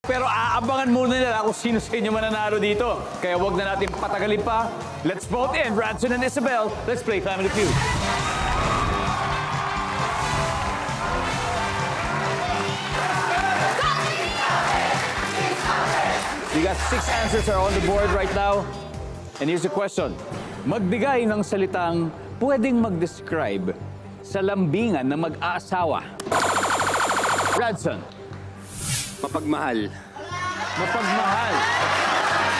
Pero aabangan muna nila kung sino sa inyo mananalo dito. Kaya wag na natin patagalin pa. Let's vote in. Ranson and Isabel, let's play Family Feud. You got 6 answers are on the board right now. And here's the question. Magbigay ng salitang pwedeng mag-describe sa lambingan na mag-aasawa. Ranson. Mapagmahal. Mapagmahal.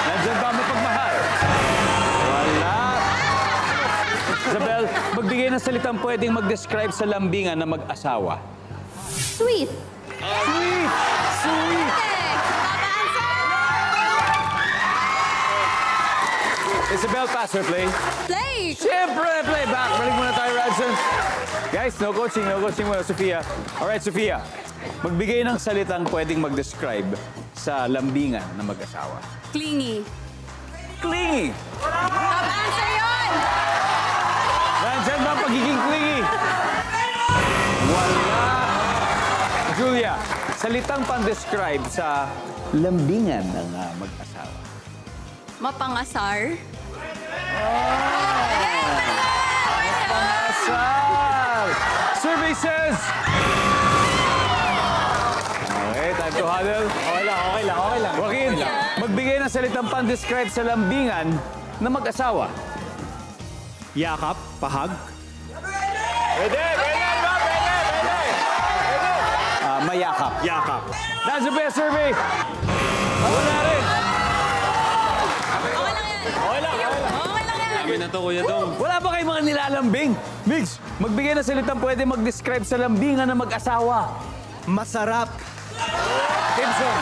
Nandiyan ba ang mapagmahal? Wala. Isabel, magbigay ng salitang pwedeng mag-describe sa lambingan na mag-asawa. Sweet. Sweet! Sweet! Isabel, pass or play? Play! Siyempre, play back. Balik muna tayo, Radson. Guys, no coaching muna. Sofia. Alright, Sofia. Magbigay ng salitang pwedeng mag-describe sa lambingan na mag-asawa. Clingy. Clingy! Top answer yun! Nandyan ba ang pagiging clingy? Wala! Julia, salitang pang-describe sa lambingan ng mag-asawa. Mapangasar. Pangasal! Survey says... Okay, time to huddle. Okay lang. Joaquin, magbigay ng salitang pang-describe sa lambingan na mag-asawa. Yakap, pahag. Pwede! Mayakap. Yakap. That's the best survey. Wala rin. Okay lang yan. Okay lang yan. Sabi na to, Kuya Dong. Wala ba kayong mga nilalambing? Migs, magbigay ng salitang pwede mag-describe sa lambingan na mag-asawa. Masarap. Gibson.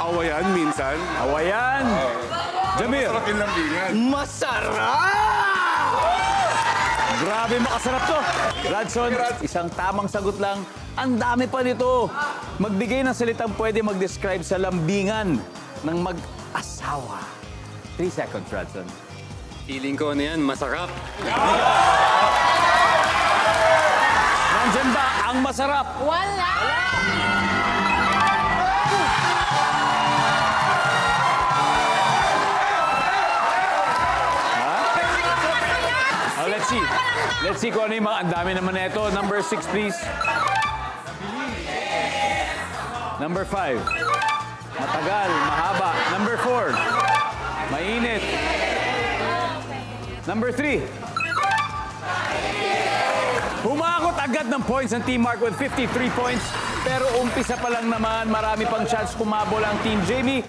Awayan minsan. Awayan. Jamir. Sarap yung lambingan. Masarap! Grabe makasarap to. Radson, isang tamang sagot lang. Ang dami pa nito. Magbigay ng salitang pwede mag-describe sa lambingan ng mag-asawa. 3 seconds, Radson. Feeling ko ano yan, masarap. Nandyan ba ang masarap? Wala! Oh, let's see. Let's see kung ano yung mga... Ang dami naman na ito. Number 6, please. Number 5. Matagal, mahaba. Number 4. Mainit. Number 3. Humakot agad ng points ang Team Mark with 53 points. Pero umpisa pa lang naman, marami pang chance kumabol ang Team Jamie.